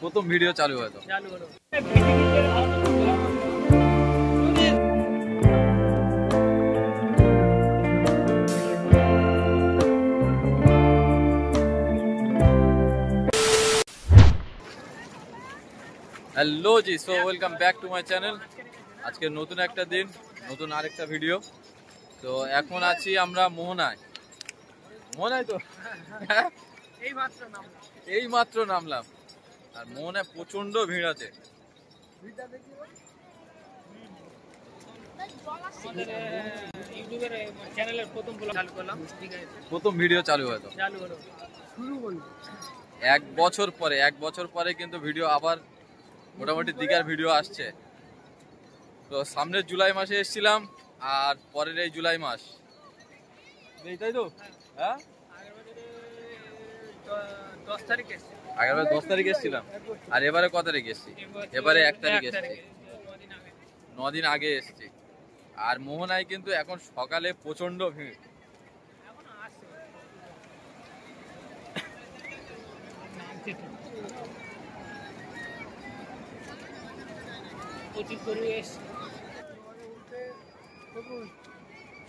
প্রথম ভিডিও চালু হয়তো। Hello G, so welcome back to my channel. আজকে নতুন একটা দিন, নতুন আরেকটা ভিডিও। তো এখন আছি আমরা মোহনায় তো এই মাত্র নামলাম। আর মোহনায় প্রচন্ড ভিড় আছে। প্রথম ভিডিও চালু হয়তো। এক বছর পরে কিন্তু ভিডিও আবার মোটামুটি দীঘার ভিডিও আসছে। তো সামনের জুলাই মাসে এসেছিলাম, আর পরের এই জুলাই মাস, তাই তো? হ্যাঁ, আগেরবার 10 তারিখ এসেছিলাম, আর এবারে কত তারিখ এসেছি? এবারে 1 তারিখ এসেছি, 9 দিন আগে এসেছি। আর মোহনায় কিন্তু এখন সকালে প্রচন্ড ভিড়।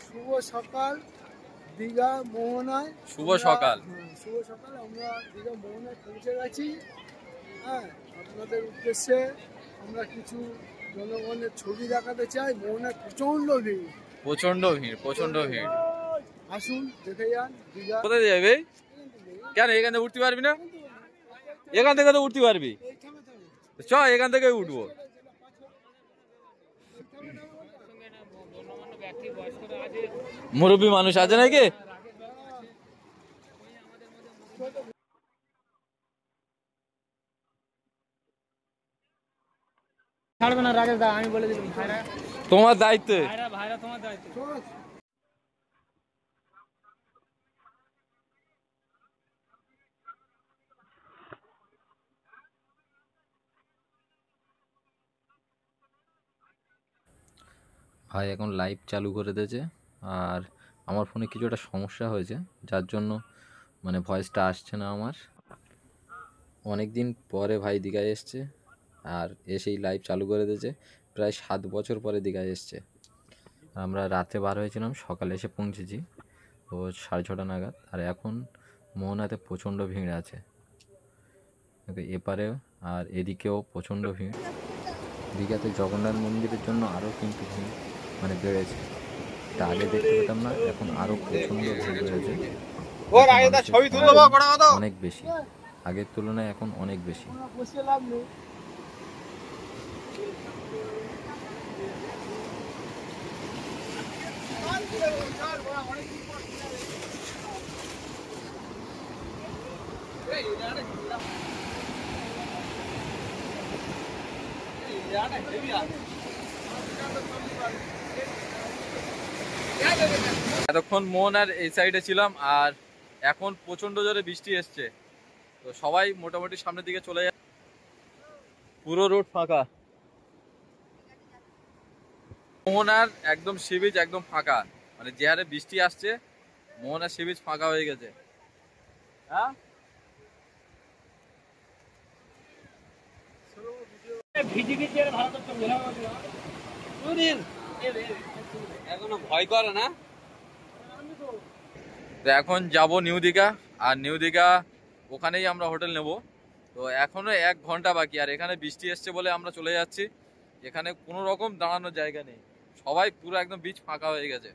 শুভ সকাল দীঘা মোহনায়। শুভ সকাল। আমরা দীঘা মোহনায় পৌঁছে গেছি। হ্যাঁ, আপনাদের উদ্দেশ্যে আমরা কিছু জনগণের ছবি দেখাতে চাই। মোহনায় প্রচন্ড ভিড়। আসুন দেখে যান দীঘা। কোথায় যাবে? কেন এখান থেকে উঠতে পারবি না? এখান থেকে তো উঠতে পারবি, চ এখান থেকে উঠবো। মুরব্বী মানুষ আছে নাকি? ছাড়বে না রাকেশ দা, আমি বলে দিলাম। তোমার দায়িত্ব। ভাই এখন লাইভ চালু করে দিয়েছে, আর আমার ফোনে কিছু একটা সমস্যা হয়েছে, যার জন্য মানে ভয়েসটা আসছে না আমার। অনেক দিন পরে ভাই দীঘায় এসছে, আর এসেই লাইভ চালু করে দিয়েছে। প্রায় 7 বছর পরে দীঘায় এসছে। আমরা রাতে বার হয়েছিলাম, সকালে এসে পৌঁছেছি তো 6:30 নাগাদ। আর এখন মোহনাতে প্রচণ্ড ভিড় আছে এপারে, আর এদিকেও প্রচণ্ড ভিড়। দীঘাতে জগন্নাথ মন্দিরের জন্য আরও কিন্তু ভিড় মানে বেড়েছে। এটা আগে দেখতে পেতাম না, এখন আরও প্রচণ্ড ভিড় বেড়েছে, অনেক বেশি। আগের তুলনায় এখন অনেক বেশি। এতক্ষণ মোহনার এই সাইডে ছিলাম, আর এখন প্রচন্ড জোরে বৃষ্টি এসছে। তো সবাই মোটামুটি সামনের দিকে চলে যায়, পুরো রোড ফাঁকা। মোহনার একদম সি বিচ একদম ফাঁকা, মানে যে হারে বৃষ্টি আসছে মোহনার সি বিচ ফাঁকা হয়ে গেছে। হ্যাঁ, ভয় করে না। তো এখন যাব নিউ দীঘা, আর নিউ দীঘা ওখানেই আমরা হোটেল নেব। তো এখনো 1 ঘন্টা বাকি, আর এখানে বৃষ্টি এসছে বলে আমরা চলে যাচ্ছি। এখানে কোনো রকম দাঁড়ানোর জায়গা নেই, সবাই পুরো একদম বিচ ফাঁকা হয়ে গেছে।